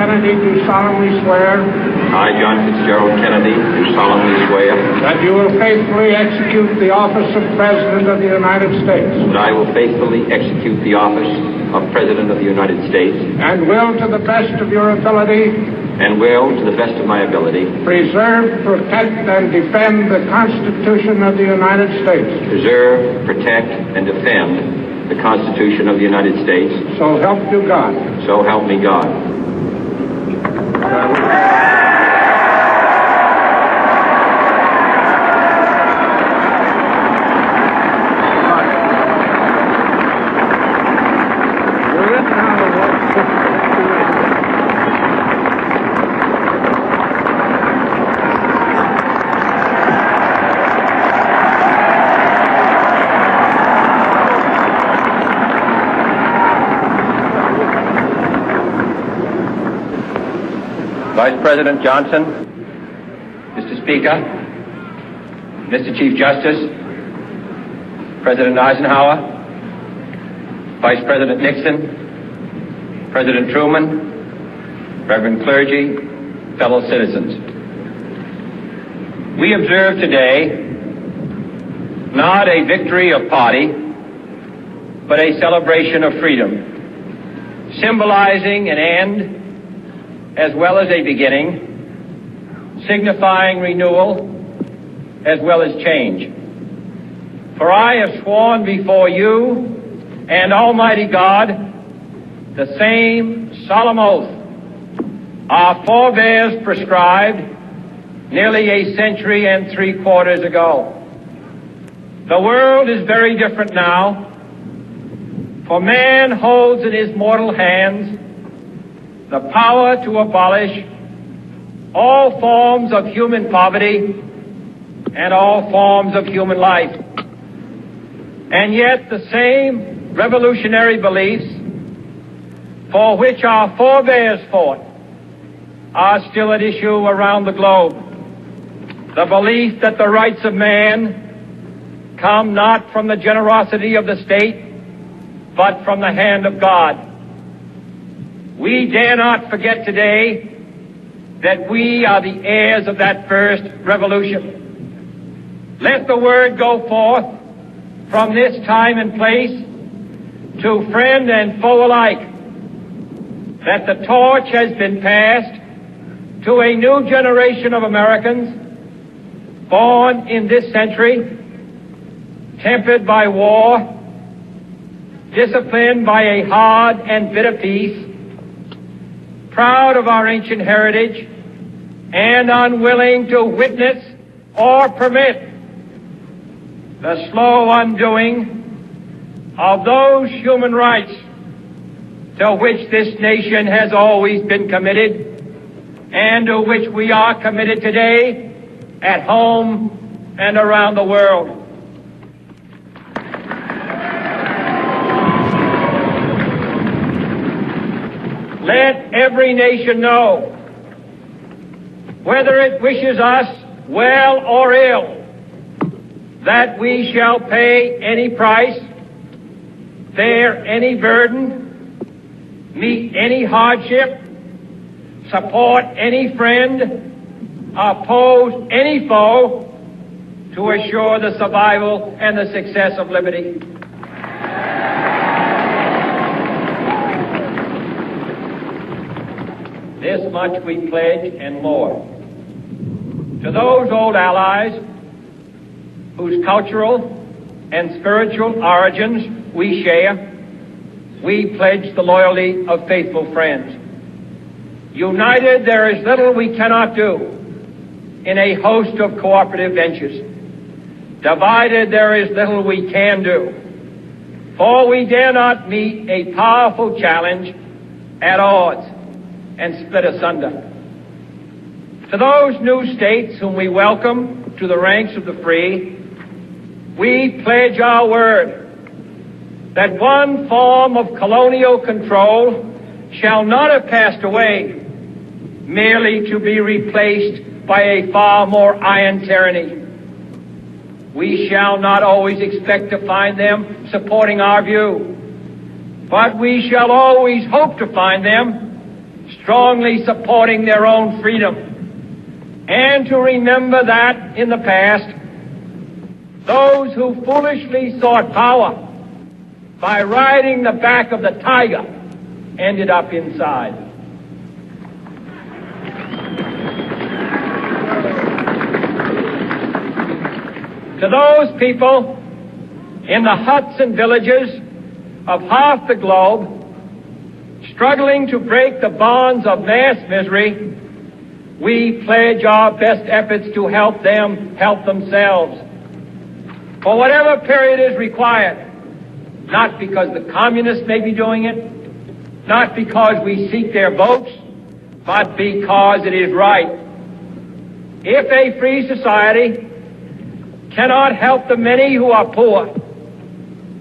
Kennedy, do solemnly swear. I, John Fitzgerald Kennedy, do solemnly swear. That you will faithfully execute the office of President of the United States. That I will faithfully execute the office of President of the United States. And will, to the best of your ability. And will, to the best of my ability. Preserve, protect, and defend the Constitution of the United States. Preserve, protect, and defend the Constitution of the United States. So help you God. So help me God. Vice President Johnson, Mr. Speaker, Mr. Chief Justice, President Eisenhower, Vice President Nixon, President Truman, Reverend clergy, fellow citizens. We observe today not a victory of party, but a celebration of freedom, symbolizing an end as well as a beginning, signifying renewal as well as change. For I have sworn before you and Almighty God the same solemn oath our forebears prescribed nearly a century and 3/4 ago. The world is very different now, for man holds in his mortal hands the power to abolish all forms of human poverty and all forms of human life. And yet the same revolutionary beliefs for which our forebears fought are still at issue around the globe. The belief that the rights of man come not from the generosity of the state, but from the hand of God. We dare not forget today that we are the heirs of that first revolution. Let the word go forth from this time and place to friend and foe alike that the torch has been passed to a new generation of Americans born in this century, tempered by war, disciplined by a hard and bitter peace, proud of our ancient heritage, and unwilling to witness or permit the slow undoing of those human rights to which this nation has always been committed and to which we are committed today at home and around the world. Let every nation know, whether it wishes us well or ill, that we shall pay any price, bear any burden, meet any hardship, support any friend, oppose any foe to assure the survival and the success of liberty. This much we pledge and more. To those old allies whose cultural and spiritual origins we share, we pledge the loyalty of faithful friends. United, there is little we cannot do in a host of cooperative ventures. Divided, there is little we can do, for we dare not meet a powerful challenge at odds and split asunder. To those new states whom we welcome to the ranks of the free, we pledge our word that one form of colonial control shall not have passed away, merely to be replaced by a far more iron tyranny. We shall not always expect to find them supporting our view, but we shall always hope to find them strongly supporting their own freedom, and to remember that in the past, those who foolishly sought power by riding the back of the tiger ended up inside. To those people in the huts and villages of half the globe struggling to break the bonds of mass misery, we pledge our best efforts to help them help themselves for whatever period is required, not because the communists may be doing it, not because we seek their votes, but because it is right. If a free society cannot help the many who are poor,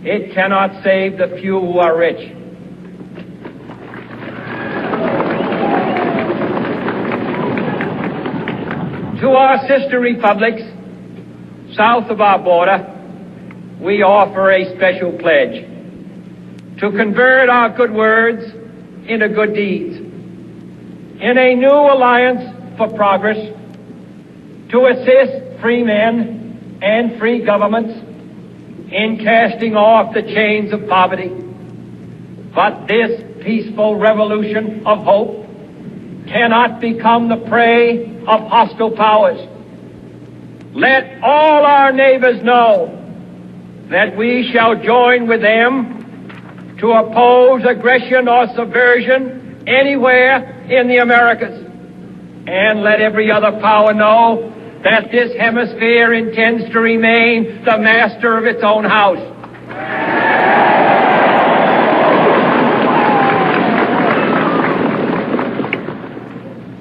it cannot save the few who are rich. To our sister republics south of our border, we offer a special pledge to convert our good words into good deeds, in a new alliance for progress, to assist free men and free governments in casting off the chains of poverty. But this peaceful revolution of hope cannot become the prey of hostile powers. Let all our neighbors know that we shall join with them to oppose aggression or subversion anywhere in the Americas. And let every other power know that this hemisphere intends to remain the master of its own house.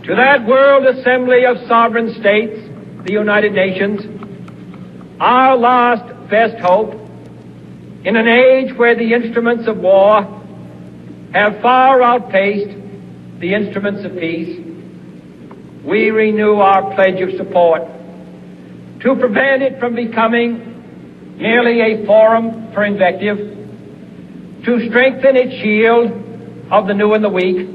To that World Assembly of Sovereign States, the United Nations, our last best hope, in an age where the instruments of war have far outpaced the instruments of peace, we renew our pledge of support to prevent it from becoming merely a forum for invective, to strengthen its shield of the new and the weak,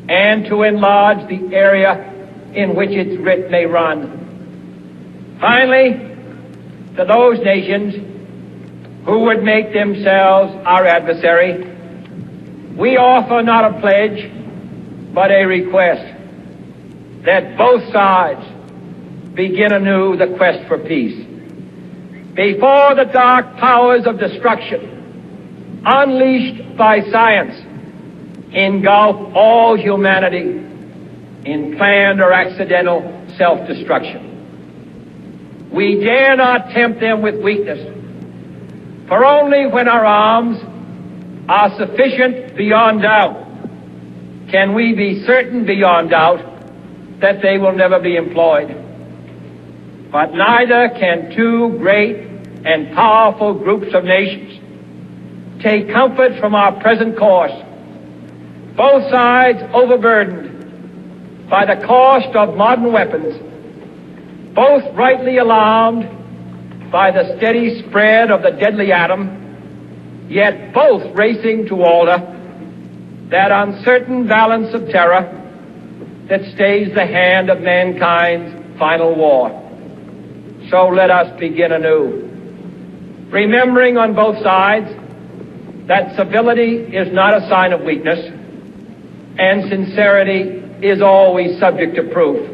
and to enlarge the area in which its writ may run. Finally, to those nations who would make themselves our adversary, we offer not a pledge, but a request that both sides begin anew the quest for peace. Before the dark powers of destruction, unleashed by science, engulf all humanity in planned or accidental self-destruction. We dare not tempt them with weakness, for only when our arms are sufficient beyond doubt can we be certain beyond doubt that they will never be employed. But neither can two great and powerful groups of nations take comfort from our present course, both sides overburdened by the cost of modern weapons, both rightly alarmed by the steady spread of the deadly atom, yet both racing to alter that uncertain balance of terror that stays the hand of mankind's final war. So let us begin anew, remembering on both sides that civility is not a sign of weakness, and sincerity is always subject to proof.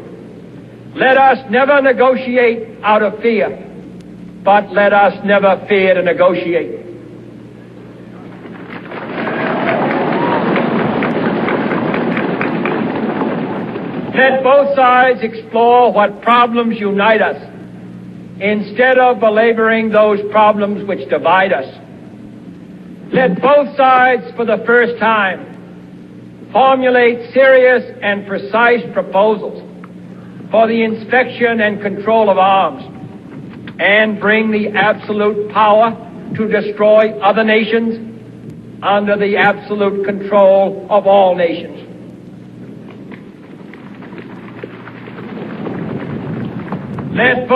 Let us never negotiate out of fear, but let us never fear to negotiate. Let both sides explore what problems unite us, instead of belaboring those problems which divide us. Let both sides, for the first time, formulate serious and precise proposals for the inspection and control of arms, and bring the absolute power to destroy other nations under the absolute control of all nations. Let both